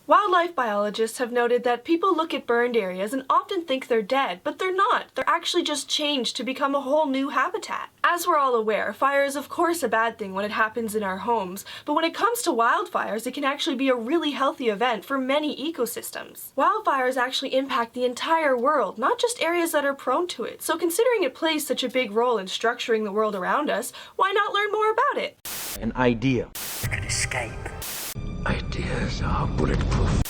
Wildlife biologists have noted that people look at burned areas and often think they're dead, but they're not. They're actually just changed to become a whole new habitat. As we're all aware, fire is of course a bad thing when it happens in our homes, but when it comes to wildfires, it can actually be a really healthy event for many ecosystems. Wildfires actually impact the entire world, not just areas that are prone to it. So considering it plays such a big role in structuring the world around us, why not learn more about it? An idea can escape. Ideas are bulletproof.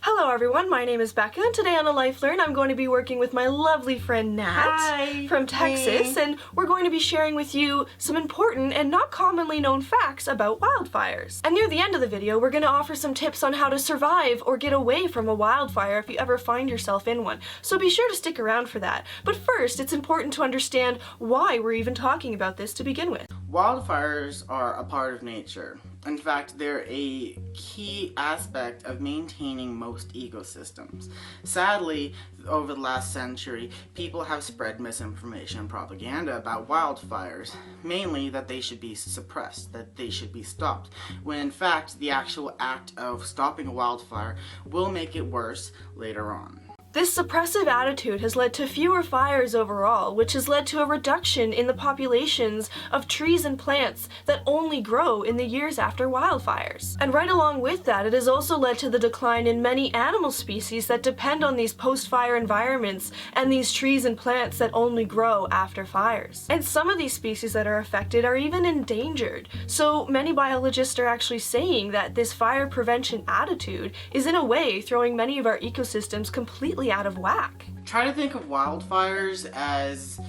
Hello everyone, my name is Becca, and today on ALifeLearned I'm going to be working with my lovely friend Nat from Texas, and we're going to be sharing with you some important and not commonly known facts about wildfires. And near the end of the video, we're going to offer some tips on how to survive or get away from a wildfire if you ever find yourself in one. So be sure to stick around for that. But first, it's important to understand why we're even talking about this to begin with. Wildfires are a part of nature. In fact, they're a key aspect of maintaining most ecosystems. Sadly, over the last century, people have spread misinformation and propaganda about wildfires, mainly that they should be suppressed, that they should be stopped, when in fact, the actual act of stopping a wildfire will make it worse later on. This suppressive attitude has led to fewer fires overall, which has led to a reduction in the populations of trees and plants that only grow in the years after wildfires. And right along with that, it has also led to the decline in many animal species that depend on these post-fire environments and these trees and plants that only grow after fires. And some of these species that are affected are even endangered. So many biologists are actually saying that this fire prevention attitude is in a way throwing many of our ecosystems completely out of whack. Try to think of wildfires as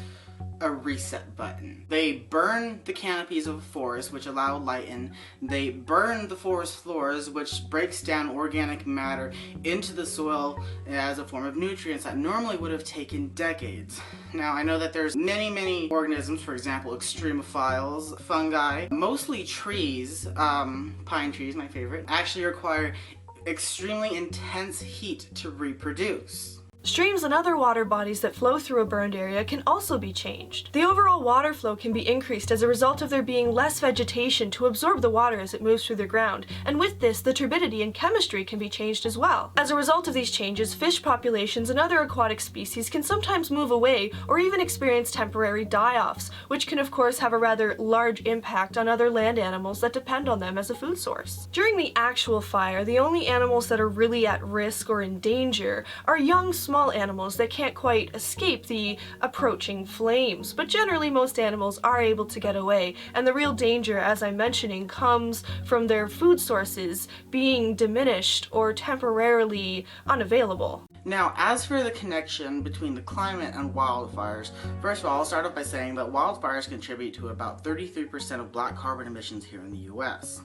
a reset button. They burn the canopies of a forest, which allow light in. They burn the forest floors, which breaks down organic matter into the soil as a form of nutrients that normally would have taken decades. Now, I know that there's many organisms, for example, extremophiles, fungi, mostly trees, pine trees, my favorite, actually require extremely intense heat to reproduce. Streams and other water bodies that flow through a burned area can also be changed. The overall water flow can be increased as a result of there being less vegetation to absorb the water as it moves through the ground, and with this, the turbidity and chemistry can be changed as well. As a result of these changes, fish populations and other aquatic species can sometimes move away or even experience temporary die-offs, which can of course have a rather large impact on other land animals that depend on them as a food source. During the actual fire, the only animals that are really at risk or in danger are young, small animals that can't quite escape the approaching flames, but generally most animals are able to get away, and the real danger, as I'm mentioning, comes from their food sources being diminished or temporarily unavailable. Now, as for the connection between the climate and wildfires, first of all, I'll start off by saying that wildfires contribute to about 33% of black carbon emissions here in the US.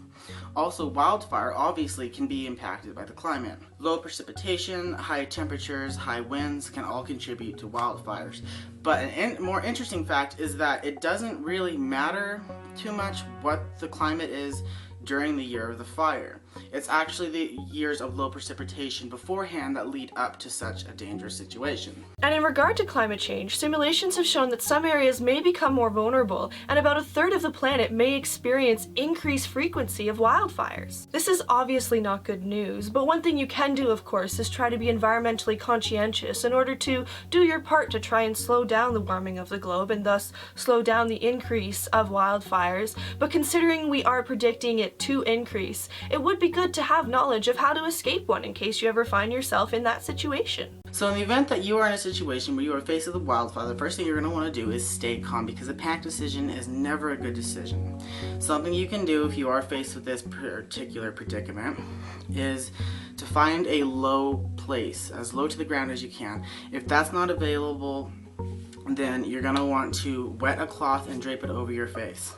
Also, wildfire obviously can be impacted by the climate. Low precipitation, high temperatures, high winds can all contribute to wildfires. But an more interesting fact is that it doesn't really matter too much what the climate is during the year of the fire. It's actually the years of low precipitation beforehand that lead up to such a dangerous situation. And in regard to climate change, simulations have shown that some areas may become more vulnerable, and about a third of the planet may experience increased frequency of wildfires. This is obviously not good news, but one thing you can do, of course, is try to be environmentally conscientious in order to do your part to try and slow down the warming of the globe and thus slow down the increase of wildfires. But considering we are predicting it to increase, it would be good to have knowledge of how to escape one in case you ever find yourself in that situation. So in the event that you are in a situation where you are faced with a wildfire, the first thing you're going to want to do is stay calm, because a panic decision is never a good decision. Something you can do if you are faced with this particular predicament is to find a low place, as low to the ground as you can. If that's not available, then you're going to want to wet a cloth and drape it over your face,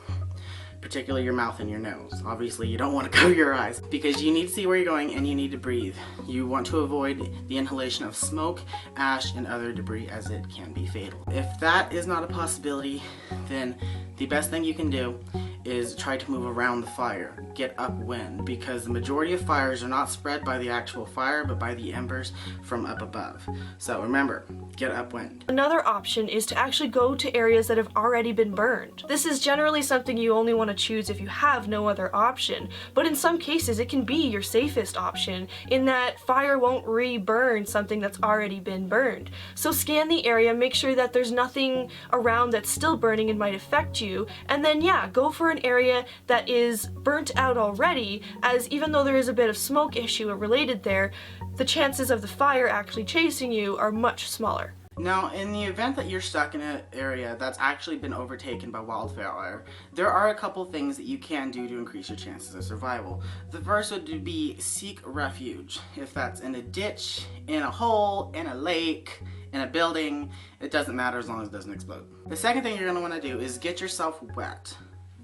particularly your mouth and your nose. Obviously, you don't want to cover your eyes because you need to see where you're going and you need to breathe. You want to avoid the inhalation of smoke, ash, and other debris, as it can be fatal. If that is not a possibility, then the best thing you can do is try to move around the fire, get upwind, because the majority of fires are not spread by the actual fire, but by the embers from up above. So remember, get upwind. Another option is to actually go to areas that have already been burned. This is generally something you only want to choose if you have no other option, but in some cases it can be your safest option in that fire won't re-burn something that's already been burned. So scan the area, make sure that there's nothing around that's still burning and might affect you, and then go for an area that is burnt out already, as even though there is a bit of smoke issue related there, the chances of the fire actually chasing you are much smaller. Now, in the event that you're stuck in an area that's actually been overtaken by wildfire, there are a couple things that you can do to increase your chances of survival. The first would be seek refuge. If that's in a ditch, in a hole, in a lake, in a building, it doesn't matter as long as it doesn't explode. The second thing you're going to want to do is get yourself wet.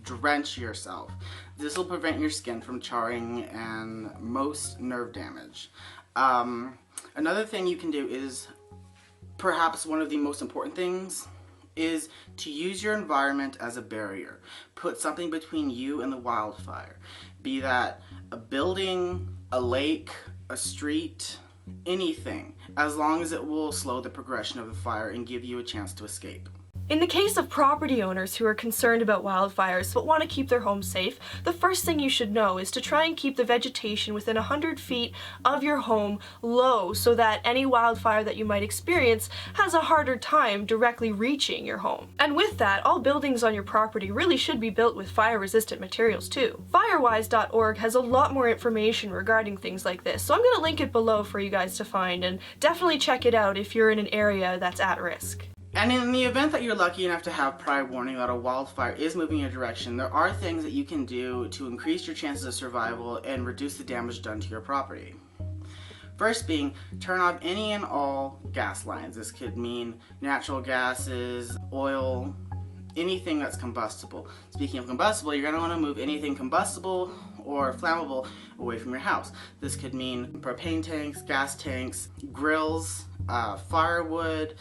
Drench yourself. This will prevent your skin from charring and most nerve damage. Another thing you can do is, perhaps one of the most important things, is to use your environment as a barrier. Put something between you and the wildfire. Be that a building, a lake, a street, anything, as long as it will slow the progression of the fire and give you a chance to escape. In the case of property owners who are concerned about wildfires but want to keep their homes safe, the first thing you should know is to try and keep the vegetation within 100 feet of your home low so that any wildfire that you might experience has a harder time directly reaching your home. And with that, all buildings on your property really should be built with fire-resistant materials too. Firewise.org has a lot more information regarding things like this, so I'm going to link it below for you guys to find, and definitely check it out if you're in an area that's at risk. And in the event that you're lucky enough to have prior warning that a wildfire is moving in your direction, there are things that you can do to increase your chances of survival and reduce the damage done to your property. First being, turn off any and all gas lines. This could mean natural gases, oil, anything that's combustible. Speaking of combustible, you're going to want to move anything combustible or flammable away from your house. This could mean propane tanks, gas tanks, grills, firewood.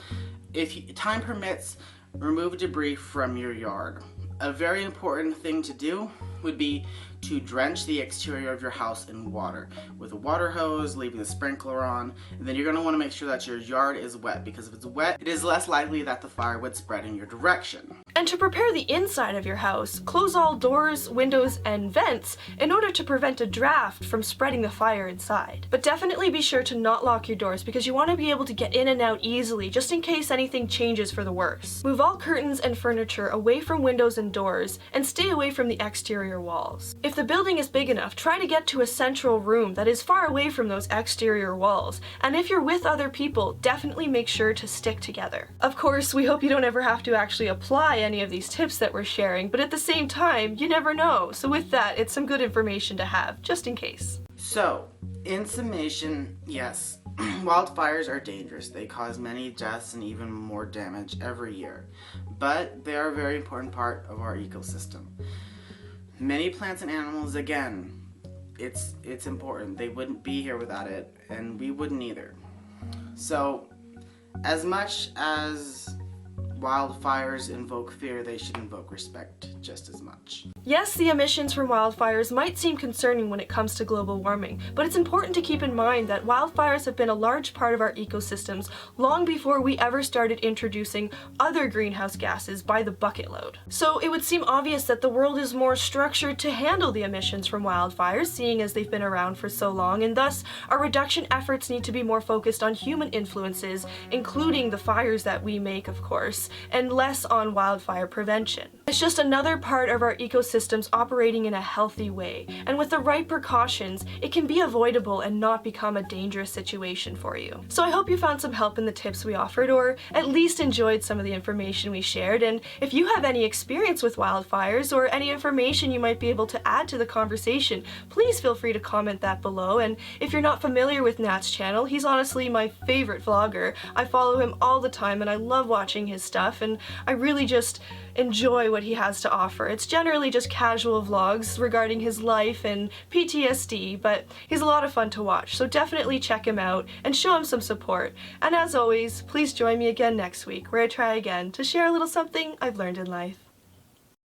If time permits, remove debris from your yard. A very important thing to do would be to drench the exterior of your house in water with a water hose, leaving the sprinkler on, and then you're going to want to make sure that your yard is wet, because if it's wet, it is less likely that the fire would spread in your direction. And to prepare the inside of your house, close all doors, windows, and vents in order to prevent a draft from spreading the fire inside. But definitely be sure to not lock your doors, because you want to be able to get in and out easily just in case anything changes for the worse. Move all curtains and furniture away from windows and doors, and stay away from the exterior walls. If the building is big enough, try to get to a central room that is far away from those exterior walls, and if you're with other people, definitely make sure to stick together. Of course, we hope you don't ever have to actually apply any of these tips that we're sharing, but at the same time, you never know. So with that, it's some good information to have, just in case. So, in summation, yes, wildfires are dangerous. They cause many deaths and even more damage every year, but they are a very important part of our ecosystem. Many plants and animals, again, it's important. They wouldn't be here without it, and we wouldn't either. So, as much as wildfires invoke fear, they should invoke respect just as much. Yes, the emissions from wildfires might seem concerning when it comes to global warming, but it's important to keep in mind that wildfires have been a large part of our ecosystems long before we ever started introducing other greenhouse gases by the bucket load. So it would seem obvious that the world is more structured to handle the emissions from wildfires, seeing as they've been around for so long, and thus our reduction efforts need to be more focused on human influences, including the fires that we make, of course, and less on wildfire prevention. It's just another part of our ecosystems operating in a healthy way, and with the right precautions, it can be avoidable and not become a dangerous situation for you. So I hope you found some help in the tips we offered, or at least enjoyed some of the information we shared, and if you have any experience with wildfires or any information you might be able to add to the conversation, please feel free to comment that below. And if you're not familiar with Nat's channel, he's honestly my favorite vlogger. I follow him all the time and I love watching his stuff, and I really just enjoy what he has to offer. It's generally just casual vlogs regarding his life and PTSD, but he's a lot of fun to watch, so definitely check him out and show him some support. And as always, please join me again next week, where I try again to share a little something I've learned in life.